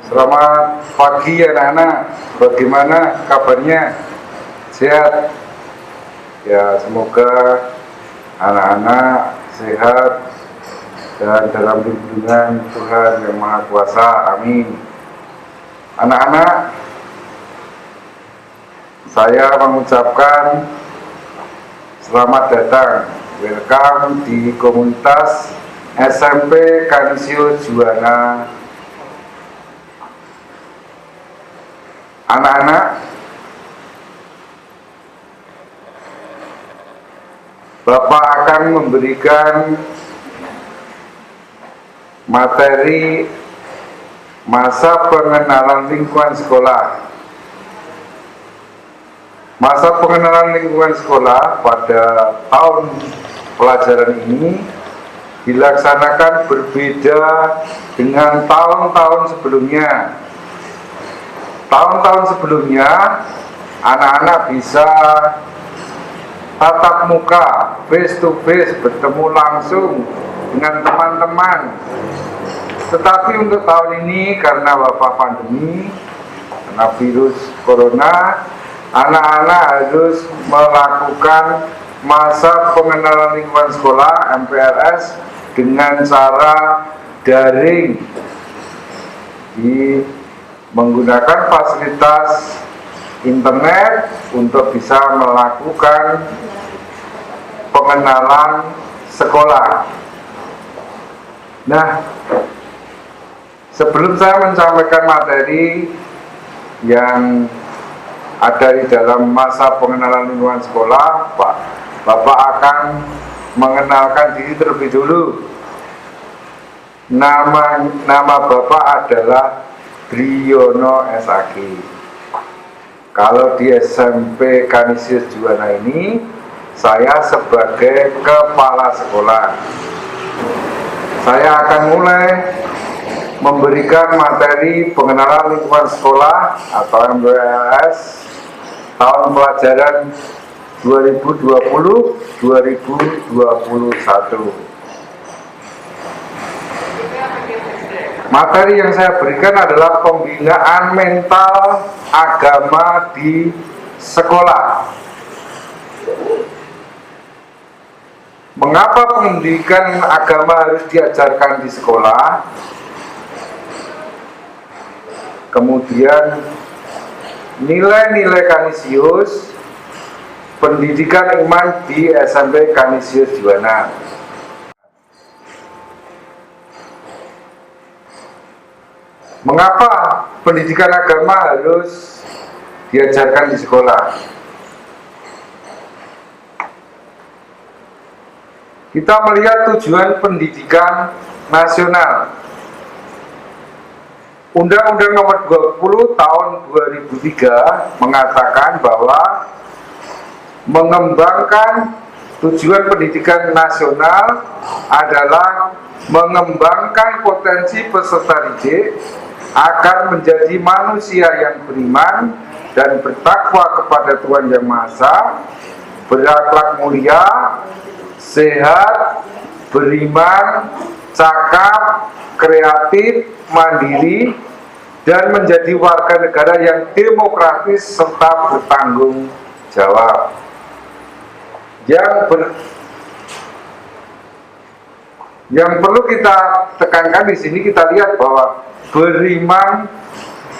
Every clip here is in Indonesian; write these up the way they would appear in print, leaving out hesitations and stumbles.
Selamat pagi anak-anak, bagaimana kabarnya? Sehat? Ya, semoga anak-anak sehat dan dalam lindungan Tuhan Yang Maha Kuasa, amin. Anak-anak, saya mengucapkan selamat datang, welcome di komunitas SMP Kanisio Juwana. Anak-anak, Bapak akan memberikan materi masa pengenalan lingkungan sekolah. Masa pengenalan lingkungan sekolah pada tahun pelajaran ini dilaksanakan berbeda dengan tahun-tahun sebelumnya. Tahun-tahun sebelumnya, anak-anak bisa tatap muka, face to face, bertemu langsung dengan teman-teman. Tetapi untuk tahun ini, karena wabah pandemi, karena virus corona, anak-anak harus melakukan masa pengenalan lingkungan sekolah (MPLS) dengan cara daring, menggunakan fasilitas internet untuk bisa melakukan pengenalan sekolah. Nah, sebelum saya menyampaikan materi yang ada di dalam masa pengenalan lingkungan sekolah, Bapak akan mengenalkan diri terlebih dulu. Nama Bapak adalah Briono SAG. Kalau di SMP Kanisio Juwana ini, saya sebagai kepala sekolah. Saya akan mulai memberikan materi pengenalan lingkungan sekolah atau MPLS tahun pelajaran 2020-2021. Materi yang saya berikan adalah pembinaan mental agama di sekolah. Mengapa pendidikan agama harus diajarkan di sekolah? Kemudian nilai-nilai Kanisius, pendidikan iman di SMP Kanisius Juwana. Mengapa pendidikan agama harus diajarkan di sekolah? Kita melihat tujuan pendidikan nasional. Undang-Undang Nomor 20 Tahun 2003 mengatakan bahwa mengembangkan tujuan pendidikan nasional adalah mengembangkan potensi peserta didik agar menjadi manusia yang beriman dan bertakwa kepada Tuhan Yang Maha Esa, berakhlak mulia, sehat, beriman, cakap, kreatif, mandiri, dan menjadi warga negara yang demokratis serta bertanggung jawab. Yang perlu kita tekankan di sini, kita lihat bahwa beriman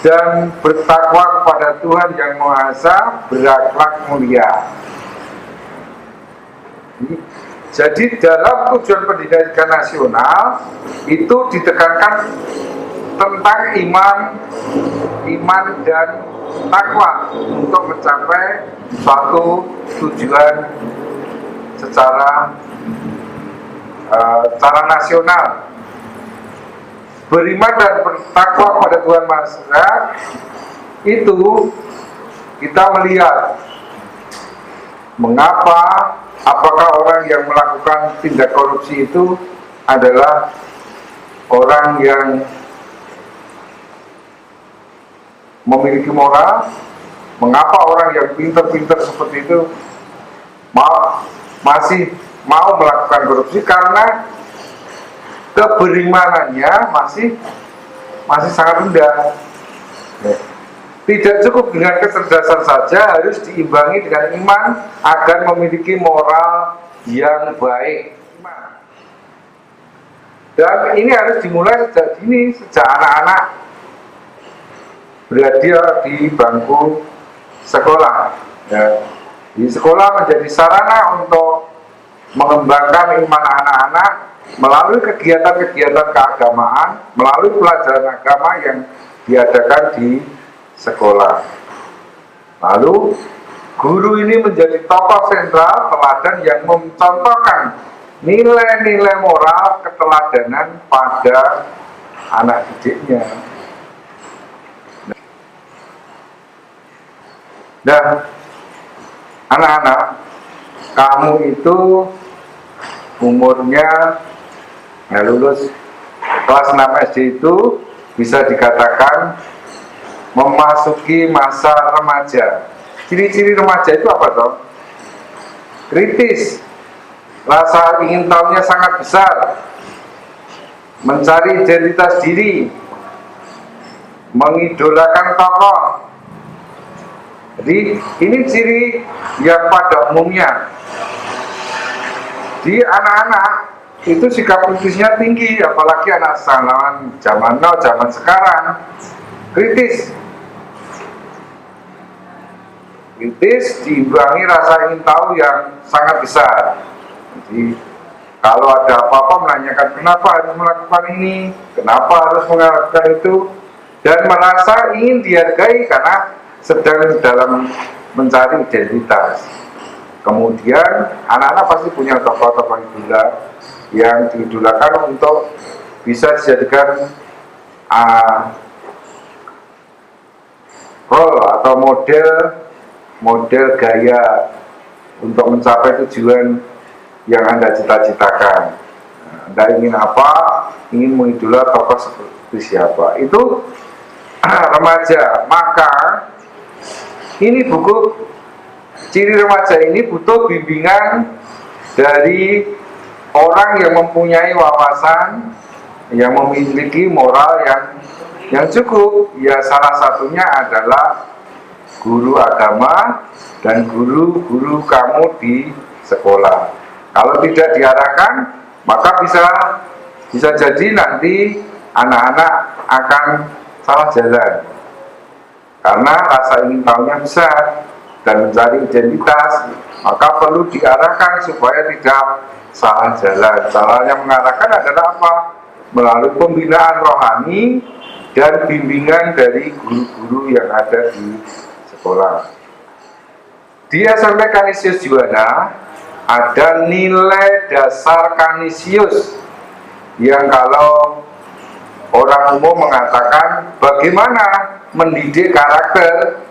dan bertakwa kepada Tuhan Yang Maha Esa, berakhlak mulia. Jadi dalam tujuan pendidikan nasional itu ditekankan tentang iman dan takwa untuk mencapai suatu tujuan secara nasional. Beriman dan bertakwa pada Tuhan Maha Esa itu kita melihat mengapa, apakah orang yang melakukan tindak korupsi itu adalah orang yang memiliki moral, mengapa orang yang pintar-pintar seperti itu masih mau melakukan korupsi, karena keberimanannya masih masih sangat rendah. Tidak cukup dengan kecerdasan saja, harus diimbangi dengan iman agar memiliki moral yang baik. Dan ini harus dimulai sejak dini, sejak anak-anak berada di bangku sekolah. Ya. Di sekolah menjadi sarana untuk mengembangkan iman anak-anak melalui kegiatan-kegiatan keagamaan, melalui pelajaran agama yang diadakan di sekolah. Lalu guru ini menjadi tokoh sentral teladan yang mencontohkan nilai-nilai moral keteladanan pada anak didiknya. Dan anak-anak, kamu itu umurnya lulus kelas 6 SD itu bisa dikatakan memasuki masa remaja. Ciri-ciri remaja itu apa toh? Kritis, rasa ingin tahunya sangat besar, mencari identitas diri, mengidolakan tokoh. Jadi ini ciri yang pada umumnya di anak-anak itu sikap kritisnya tinggi, apalagi anak zaman now, zaman sekarang kritis diimbangi rasa ingin tahu yang sangat besar. Jadi kalau ada apa-apa menanyakan kenapa harus melakukan ini, kenapa harus melakukan itu, dan merasa ingin dihargai karena sedang dalam mencari identitas. Kemudian anak-anak pasti punya tokoh-tokoh idola yang diidolakan untuk bisa dijadikan role atau model gaya untuk mencapai tujuan yang Anda cita-citakan. Anda ingin apa? Ingin mengidola tokoh seperti siapa? Itu remaja. Maka ini buku ciri remaja ini butuh bimbingan dari orang yang mempunyai wawasan, yang memiliki moral yang cukup. Ya, salah satunya adalah guru agama dan guru-guru kamu di sekolah. Kalau tidak diarahkan, maka bisa jadi nanti anak-anak akan salah jalan. Karena rasa ingin tahunya besar dan mencari identitas, maka perlu diarahkan supaya tidak salah jalan. Caranya mengarahkan adalah apa? Melalui pembinaan rohani dan bimbingan dari guru-guru yang ada di sekolah. Di SMP Canisius Juwana ada nilai dasar Canisius yang kalau orang umum mengatakan bagaimana mendidik karakter.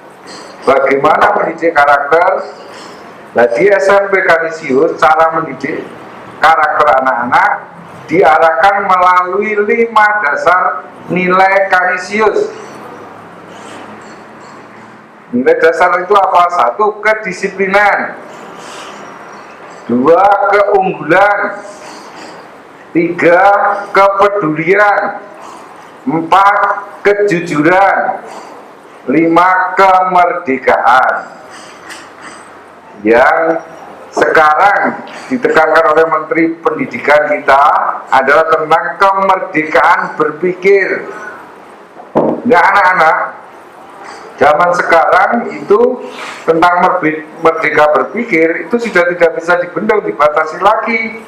Nah, di SMP Canisius cara mendidik karakter anak-anak diarahkan melalui 5 dasar nilai Canisius. Nilai dasar itu apa? 1. Kedisiplinan, 2. Keunggulan, 3. Kepedulian, 4. Kejujuran, 5. Kemerdekaan. Yang sekarang ditekankan oleh Menteri Pendidikan kita adalah tentang kemerdekaan berpikir. Nah, anak-anak zaman sekarang itu tentang merdeka berpikir itu sudah tidak bisa dibendung, dibatasi lagi.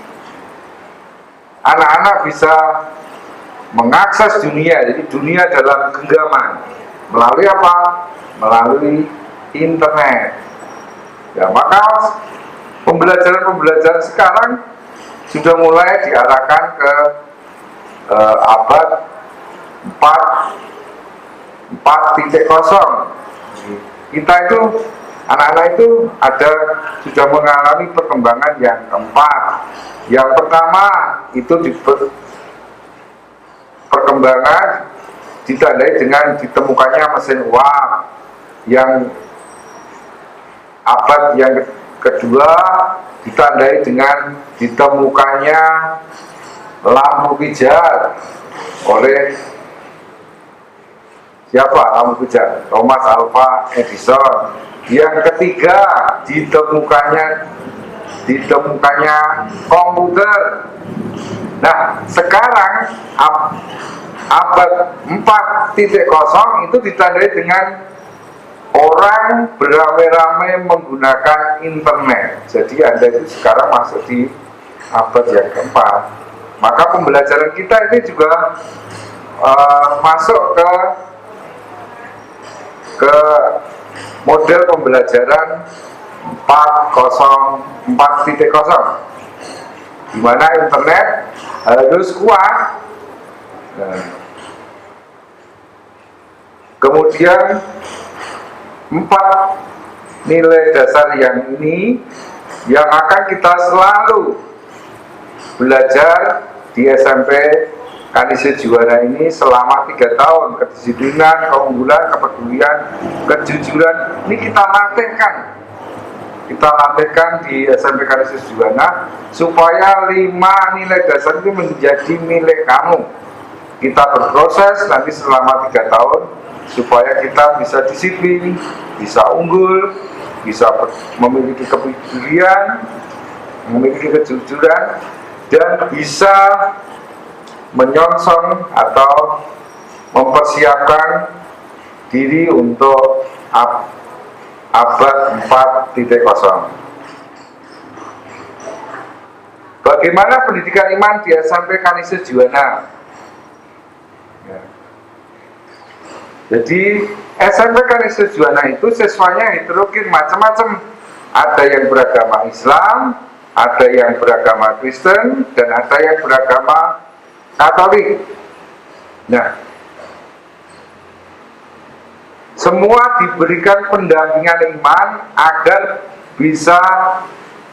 Anak-anak bisa mengakses dunia, jadi dunia dalam genggaman. Melalui apa? Melalui internet. Ya, maka pembelajaran sekarang sudah mulai diarahkan ke abad 4.0. Kita itu, anak-anak itu sudah mengalami perkembangan yang keempat. Yang pertama itu perkembangan ditandai dengan ditemukannya mesin uap. Yang abad yang kedua ditandai dengan ditemukannya lampu pijar oleh Siapa? Kamu kejar Thomas Alva Edison. Yang ketiga, ditemukannya komputer. Nah, sekarang abad 4.0 itu ditandai dengan orang beramai-ramai menggunakan internet. Jadi Anda itu sekarang masuk di abad yang keempat. Maka pembelajaran kita ini juga masuk ke model pembelajaran 4.0, di mana internet harus kuat. Nah, kemudian 4 nilai dasar yang ini yang akan kita selalu belajar di SMP Kanisius Juwana ini selama 3 tahun. Kedisiplinan, keunggulan, kepedulian, kejujuran, ini kita latihkan di SMP Kanisius Juwana supaya 5 nilai dasar itu menjadi milik kamu. Kita berproses nanti selama 3 tahun supaya kita bisa disiplin, bisa unggul, bisa memiliki kepedulian, memiliki kejujuran, dan bisa menyongsong atau mempersiapkan diri untuk abad 4.0. Bagaimana pendidikan iman di SMP Kanisius Juwana? Ya. Jadi SMP Kanisius Juwana itu siswanya heterogen, macam-macam. Ada yang beragama Islam, ada yang beragama Kristen, dan ada yang beragama Katolik. Nah, semua diberikan pendampingan iman agar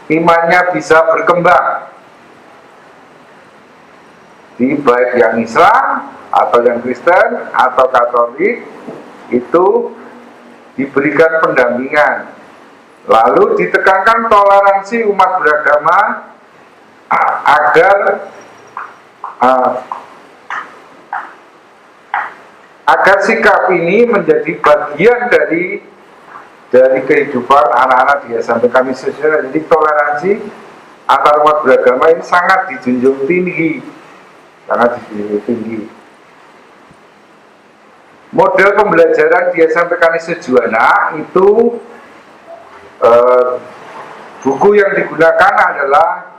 imannya bisa berkembang. Di baik yang Islam atau yang Kristen atau Katolik itu diberikan pendampingan. Lalu ditekankan toleransi umat beragama agar sikap ini menjadi bagian dari kehidupan anak-anak di SMP Kanisius. Jadi toleransi antar umat beragama ini sangat dijunjung tinggi. Model pembelajaran di SMP Kanisius Juwana itu buku yang digunakan adalah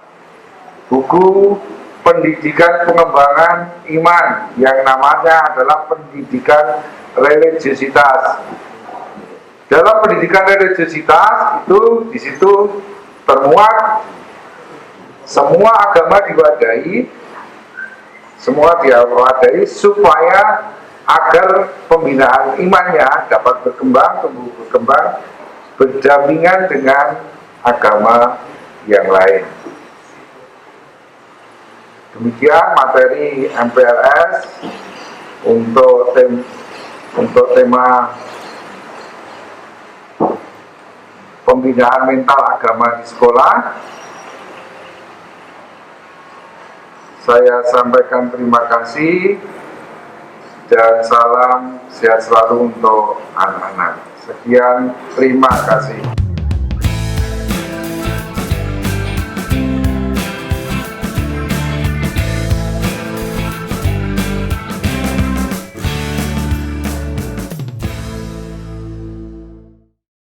buku pendidikan pengembangan iman yang namanya adalah pendidikan religiositas. Dalam pendidikan religiositas itu di situ termuat semua agama diwadahi supaya agar pembinaan imannya dapat tumbuh berkembang berdampingan dengan agama yang lain. Demikian materi MPLS untuk tema pembinaan mental agama di sekolah. Saya sampaikan terima kasih dan salam sehat selalu untuk anak-anak. Sekian, terima kasih.